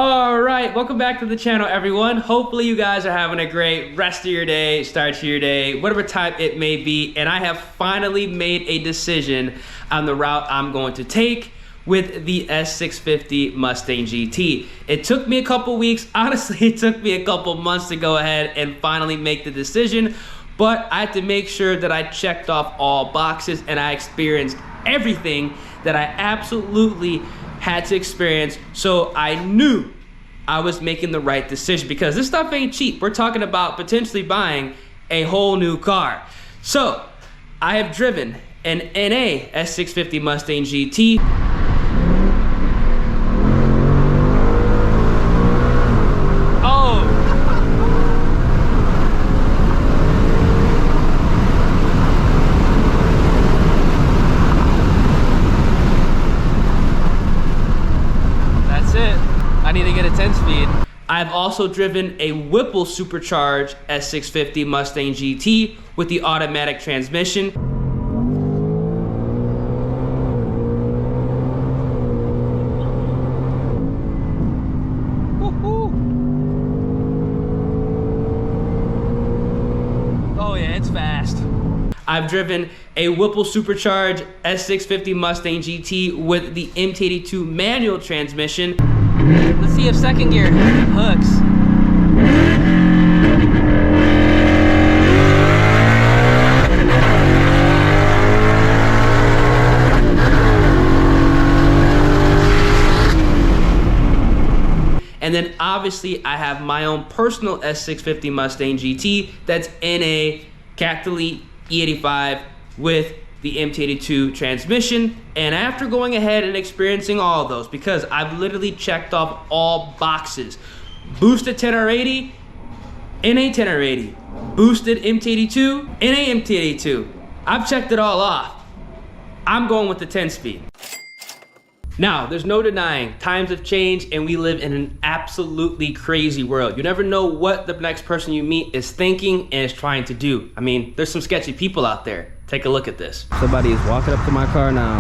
All right, welcome back to the channel, everyone. Hopefully you guys are having a great rest of your day, start to your day, whatever time it may be. And I have finally made a decision on the route I'm going to take with the S650 Mustang GT. It took me a couple weeks. Honestly, it took me a couple months to go ahead and finally make the decision, but I had to make sure that I checked off all boxes and I experienced everything that I absolutely had to experience, so I knew I was making the right decision, because this stuff ain't cheap. We're talking about potentially buying a whole new car. So I have driven an NA S650 Mustang GT. I need to get a 10-speed. I've also driven a Whipple supercharged S650 Mustang GT with the automatic transmission. Oh yeah, it's fast. I've driven a Whipple supercharged S650 Mustang GT with the MT82 manual transmission. Let's see if second gear hooks. And then obviously I have my own personal S650 Mustang GT that's NA capital E85 with the MT82 transmission. And after going ahead and experiencing all of those, because I've literally checked off all boxes, boosted 10R80, NA 10R80, boosted MT82, NA MT82, I've checked it all off. I'm going with the 10-speed. Now, there's no denying times have changed and we live in an absolutely crazy world. You never know what the next person you meet is thinking and is trying to do. I mean, there's some sketchy people out there. Take a look at this. Somebody is walking up to my car now.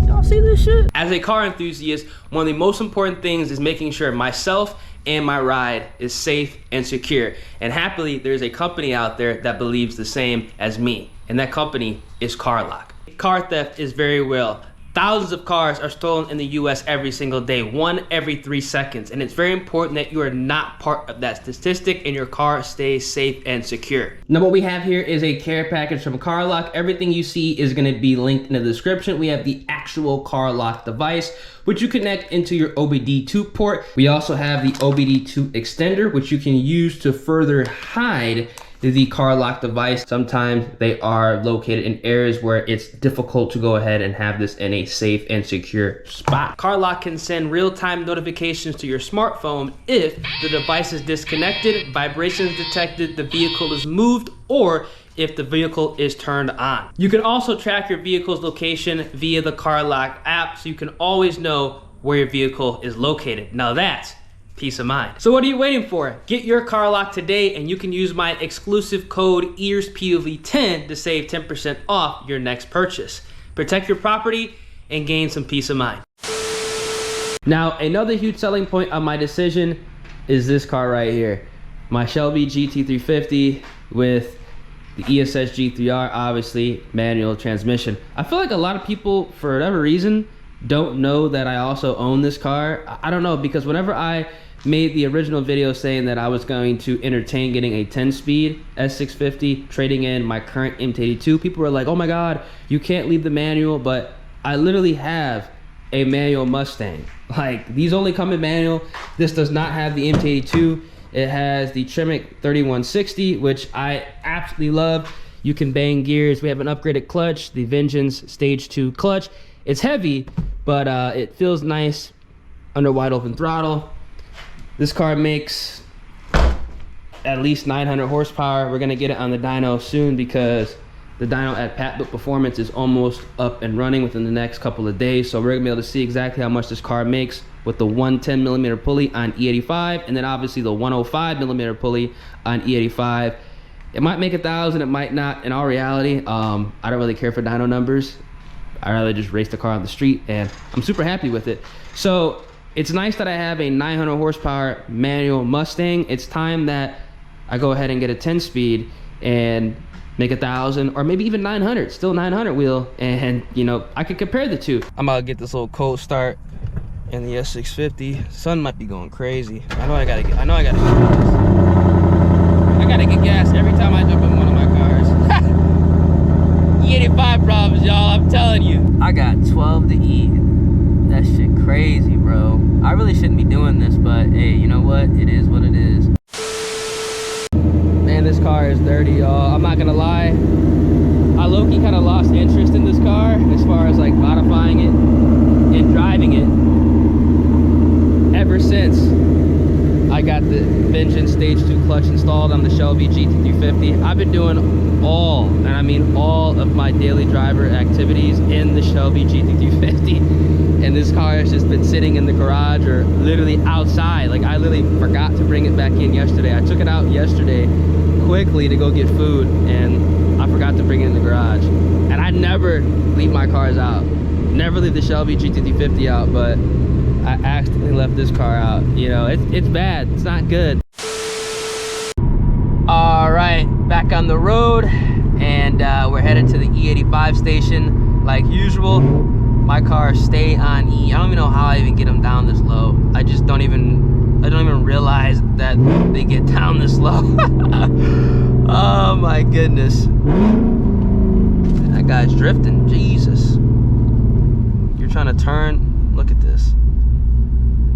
Y'all see this shit? As a car enthusiast, one of the most important things is making sure myself and my ride is safe and secure. And happily, there's a company out there that believes the same as me. And that company is CarLock. Car theft is very real. Thousands of cars are stolen in the US every single day, 1 every 3 seconds. And it's very important that you are not part of that statistic and your car stays safe and secure. Now what we have here is a care package from CarLock. Everything you see is gonna be linked in the description. We have the actual CarLock device, which you connect into your OBD2 port. We also have the OBD2 extender, which you can use to further hide the CarLock device. Sometimes they are located in areas where it's difficult to go ahead and have this in a safe and secure spot. CarLock can send real-time notifications to your smartphone if the device is disconnected, vibrations detected, the vehicle is moved, or if the vehicle is turned on. You can also track your vehicle's location via the CarLock app, so you can always know where your vehicle is located. Now that's peace of mind. So what are you waiting for? Get your CarLock today and you can use my exclusive code Ears POV 10 to save 10% off your next purchase. Protect your property and gain some peace of mind. Now, another huge selling point of my decision is this car right here. My Shelby GT350 with the ESS G3R, obviously manual transmission. I feel like a lot of people, for whatever reason, don't know that I also own this car. I don't know, because whenever I made the original video saying that I was going to entertain getting a 10-speed S650, trading in my current MT82, people were like, oh my God, you can't leave the manual, but I literally have a manual Mustang. Like, these only come in manual. This does not have the MT82. It has the Tremec 3160, which I absolutely love. You can bang gears. We have an upgraded clutch, the Vengeance Stage 2 clutch. It's heavy, but it feels nice under wide open throttle. This car makes at least 900 horsepower. We're gonna get it on the dyno soon because the dyno at Pat Performance is almost up and running within the next couple of days. So we're gonna be able to see exactly how much this car makes with the 110mm pulley on E85, and then obviously the 105mm pulley on E85. It might make 1,000, it might not. In all reality, I don't really care for dyno numbers. I'd rather just race the car on the street, and I'm super happy with it. So it's nice that I have a 900 horsepower manual Mustang. It's time that I go ahead and get a 10-speed and make 1,000 or maybe even 900, still 900 wheel, and you know, I could compare the two. I'm about to get this little cold start in the S650. Sun might be going crazy. I know I gotta get gas. I gotta get gas every time I jump in one of my cars. E85 problems, y'all, I'm telling you. I got 12 to eat. That shit crazy, bro. I really shouldn't be doing this, but hey, you know what? It is what it is. Man, this car is dirty, y'all. I'm not gonna lie. I low-key kind of lost interest in this car as far as like modifying it and driving it ever since I got the Vengeance Stage 2 clutch installed on the Shelby GT350. I've been doing all, and I mean all, of my daily driver activities in the Shelby GT350. And this car has just been sitting in the garage or literally outside. Like, I literally forgot to bring it back in yesterday. I took it out yesterday quickly to go get food, and I forgot to bring it in the garage. And I never leave my cars out. Never leave the Shelby GT350 out, but I accidentally left this car out. You know, it's bad. It's not good. All right, back on the road, and we're headed to the E85 station like usual. My cars stay on E. I don't even know how I even get them down this low. I don't even realize that they get down this low. Oh my goodness. That guy's drifting, Jesus. You're trying to turn, look at this.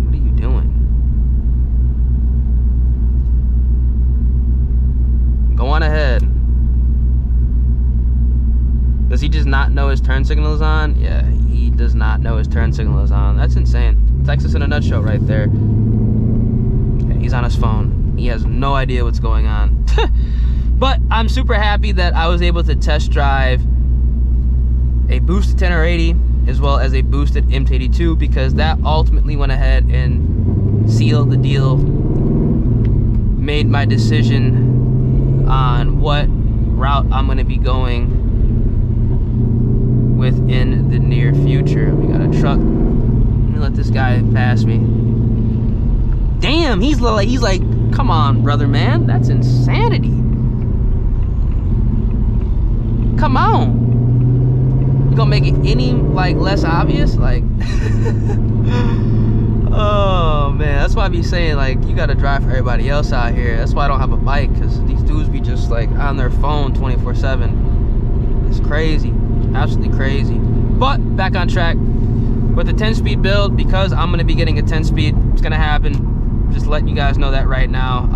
What are you doing? Go on ahead. Does he just not know his turn signal is on? Yeah, he does not know his turn signal is on. That's insane. Texas in a nutshell right there. Yeah, he's on his phone. He has no idea what's going on. But I'm super happy that I was able to test drive a boosted 1080 as well as a boosted MT82, because that ultimately went ahead and sealed the deal, made my decision on what route I'm going to be going within the near future. We got a truck. Let me let this guy pass me. Damn, he's like, come on, brother, man. That's insanity. Come on. You gonna make it any like less obvious? Like, oh man, that's why I be saying like you gotta drive for everybody else out here. That's why I don't have a bike, because these dudes be just like on their phone 24/7. It's crazy. Absolutely crazy. But back on track with the 10-speed build, because I'm going to be getting a 10-speed. It's going to happen. Just letting you guys know that right now.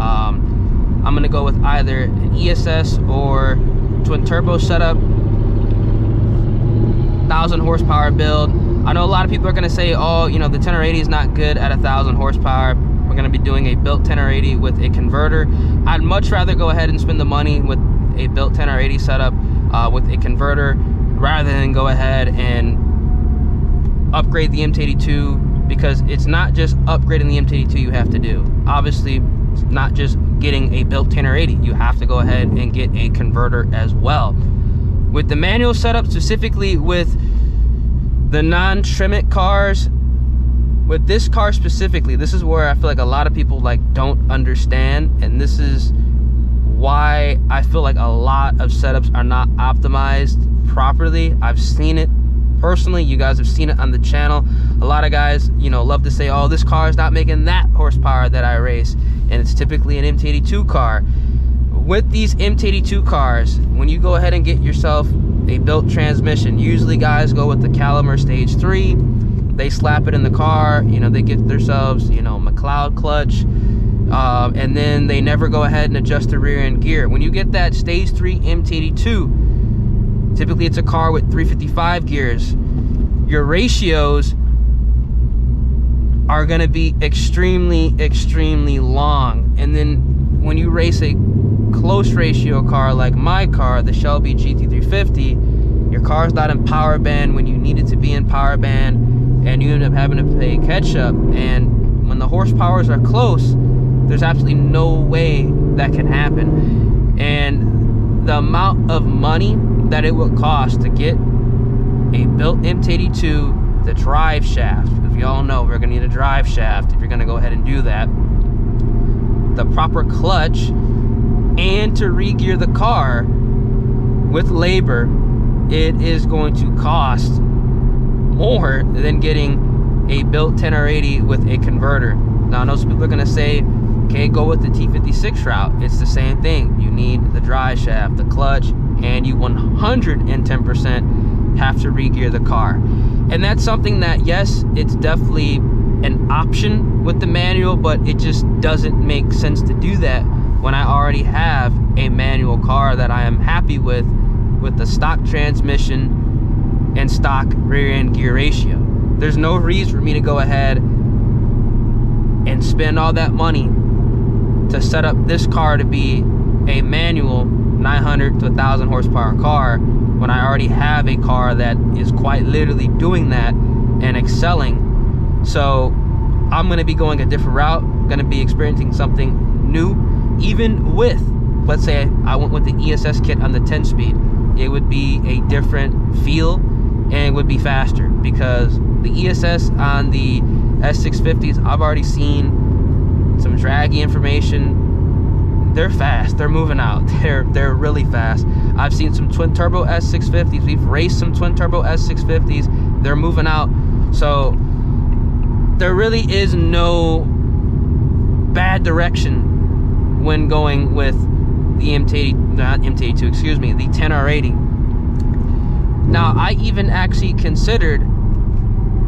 I'm going to go with either an ESS or twin turbo setup, 1,000 horsepower build. I know a lot of people are going to say, oh, you know, the 1080 is not good at 1,000 horsepower. We're going to be doing a built 1080 with a converter. I'd much rather go ahead and spend the money with a built 1080 setup with a converter, rather than go ahead and upgrade the MT82, because it's not just upgrading the MT82 you have to do. Obviously, it's not just getting a built 1080. You have to go ahead and get a converter as well. With the manual setup, specifically with the non-Tremec cars, with this car specifically, this is where I feel like a lot of people like don't understand, and this is why I feel like a lot of setups are not optimized properly. I've seen it personally. You guys have seen it on the channel. A lot of guys, you know, love to say, oh, this car is not making that horsepower that I race, and it's typically an MT82 car. With these MT82 cars, when you go ahead and get yourself a built transmission, usually guys go with the Caliber Stage 3. They slap it in the car, you know, they get themselves, you know, McLeod clutch, and then they never go ahead and adjust the rear end gear. When you get that Stage 3 MT82, typically it's a car with 355 gears. Your ratios are going to be extremely, extremely long. And then when you race a close ratio car like my car, the Shelby GT350, your car's not in power band when you need it to be in power band, and you end up having to play catch up. And when the horsepowers are close, there's absolutely no way that can happen. And the amount of money that it would cost to get a built MT82, the drive shaft, if you all know we're gonna need a drive shaft if you're gonna go ahead and do that, the proper clutch, and to re-gear the car with labor, it is going to cost more than getting a built 10R80 with a converter. Now I know some people are gonna say, okay, go with the T56 route. It's the same thing. You need the drive shaft, the clutch, and you 110% have to re-gear the car. And that's something that, yes, it's definitely an option with the manual, but it just doesn't make sense to do that when I already have a manual car that I am happy with the stock transmission and stock rear end gear ratio. There's no reason for me to go ahead and spend all that money to set up this car to be a manual 900 to 1,000 horsepower car when I already have a car that is quite literally doing that and excelling. So I'm gonna be going a different route, gonna be experiencing something new. Even with, let's say I went with the ESS kit on the 10-speed, it would be a different feel and it would be faster, because the ESS on the S650s, I've already seen some draggy information. They're fast, they're moving out, they're really fast. I've seen some twin turbo S650s, we've raced some twin turbo S650s, they're moving out. So there really is no bad direction when going with the not MT82, excuse me, the 10R80. Now I even actually considered,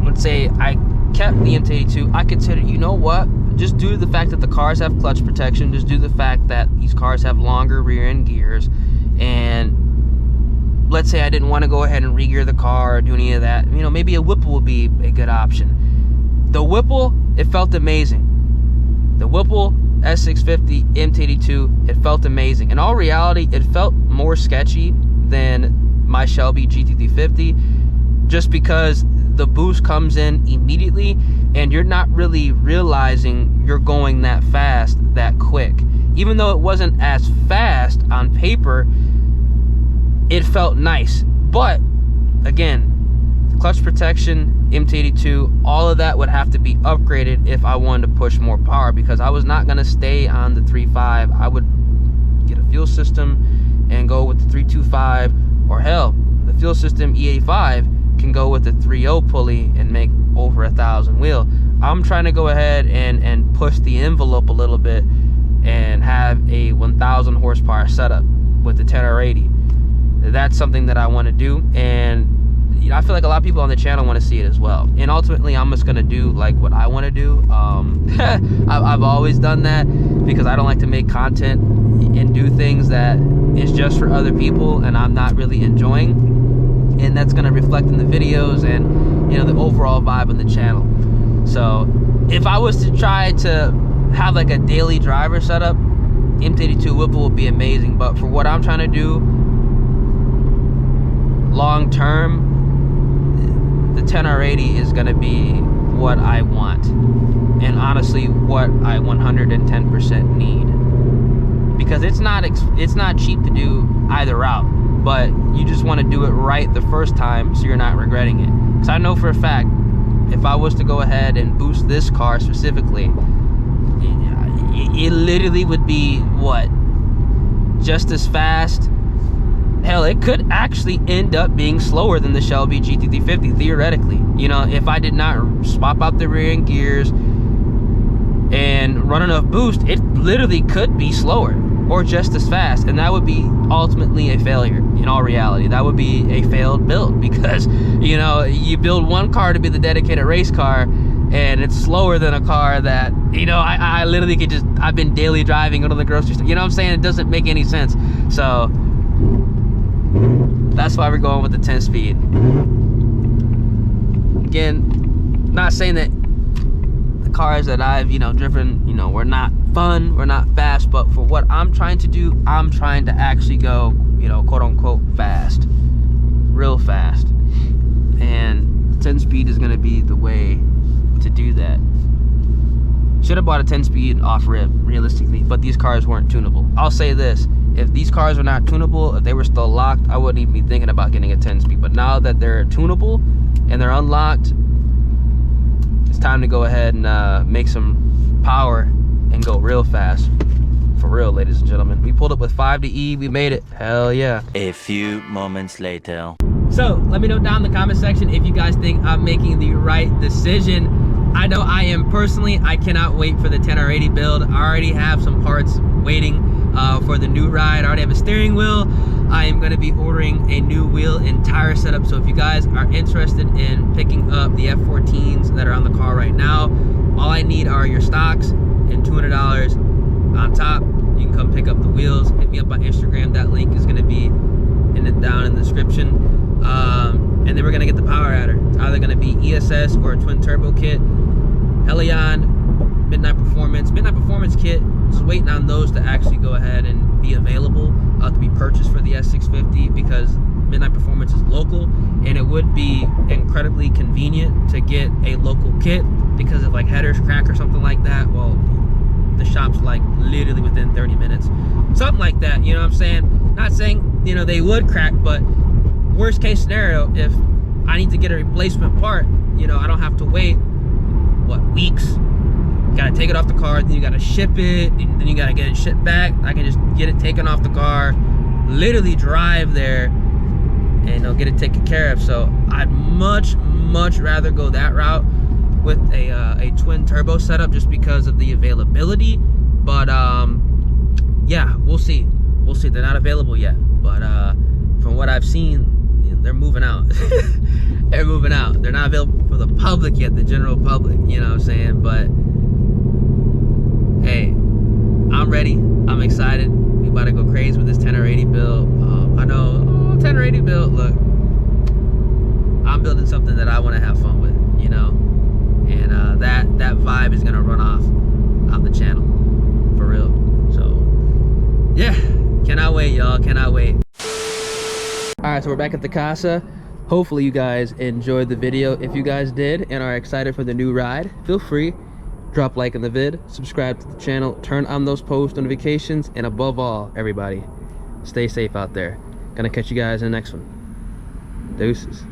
let's say I kept the MT82, I considered, you know what, just due to the fact that the cars have clutch protection, just due to the fact that these cars have longer rear end gears, and let's say I didn't want to go ahead and re-gear the car or do any of that, you know, maybe a Whipple would be a good option. The Whipple, it felt amazing. The Whipple S650 MT82, it felt amazing. In all reality, it felt more sketchy than my Shelby GT350, just because the boost comes in immediately and you're not really realizing you're going that fast that quick. Even though it wasn't as fast on paper, it felt nice. But again, clutch protection, MT82, all of that would have to be upgraded if I wanted to push more power, because I was not going to stay on the 3.5. I would get a fuel system and go with the 3.25, or hell, the fuel system E85 can go with the 3.0 pulley and make over 1,000 wheel. I'm trying to go ahead and push the envelope a little bit and have a 1,000 horsepower setup with the 10R80. That's something that I want to do, and you know, I feel like a lot of people on the channel want to see it as well. And ultimately, I'm just gonna do like what I want to do. I've always done that because I don't like to make content and do things that is just for other people and I'm not really enjoying. And that's gonna reflect in the videos and, you know, the overall vibe on the channel. So if I was to try to have like a daily driver setup, MT82 Whipple would be amazing. But for what I'm trying to do long term, the 10R80 is going to be what I want, and honestly what I 110% need, because it's not cheap to do either route, but you just want to do it right the first time so you're not regretting it. Because I know for a fact, if I was to go ahead and boost this car specifically, it literally would be what, just as fast. Hell, it could actually end up being slower than the Shelby GT350, theoretically. You know, if I did not swap out the rear end gears and run enough boost, it literally could be slower or just as fast. And that would be ultimately a failure in all reality. That would be a failed build, because, you know, you build one car to be the dedicated race car and it's slower than a car that, you know, I literally could just, I've been daily driving, go to the grocery store. You know what I'm saying? It doesn't make any sense. So that's why we're going with the 10-speed. Again, not saying that the cars that I've, you know, driven, you know, were not fun, we're not fast, but for what I'm trying to do, I'm trying to actually go, you know, quote unquote fast, real fast. And 10-speed is gonna be the way to do that. Should have bought a 10-speed off rib, realistically, but these cars weren't tunable. I'll say this, if these cars are not tunable, if they were still locked, I wouldn't even be thinking about getting a 10-speed. But now that they're tunable and they're unlocked, it's time to go ahead and make some power and go real fast. For real, ladies and gentlemen. We pulled up with 5 to E. We made it. Hell yeah. A few moments later. So let me know down in the comment section if you guys think I'm making the right decision. I know I am personally. I cannot wait for the 10R80 build. I already have some parts waiting for the new ride. I already have a steering wheel. I am going to be ordering a new wheel and tire setup. So if you guys are interested in picking up the F14s that are on the car right now, all I need are your stocks and $200 on top. You can come pick up the wheels. Hit me up on Instagram. That link is going to be down in the description. And then we're gonna get the power adder. It's either gonna be ESS or a twin turbo kit. Helion, Midnight Performance kit. Just waiting on those to actually go ahead and be available to be purchased for the S650, because Midnight Performance is local, and it would be incredibly convenient to get a local kit, because if like headers crack or something like that, well, the shop's like literally within 30 minutes, something like that. You know what I'm saying? Not saying, you know, they would crack, but worst case scenario, if I need to get a replacement part, you know, I don't have to wait, what, weeks? You gotta take it off the car, then you gotta ship it, then you gotta get it shipped back. I can just get it taken off the car, literally drive there, and you know, get it taken care of. So I'd much rather go that route with a twin turbo setup, just because of the availability. But yeah, we'll see. They're not available yet, but from what I've seen, they're moving out. They're moving out. They're not available for the public yet, the general public, you know what I'm saying? But hey, I'm ready. I'm excited. We about to go crazy with this 10R80 build. I know 10R80 build, look, I'm building something that I want to have fun with, you know? And that vibe is gonna run off on the channel, for real. So yeah, cannot wait, y'all, cannot wait. All right, so we're back at the casa. Hopefully you guys enjoyed the video. If you guys did and are excited for the new ride, feel free, drop a like on the vid, subscribe to the channel, turn on those post notifications, and above all, everybody, stay safe out there. Gonna catch you guys in the next one. Deuces.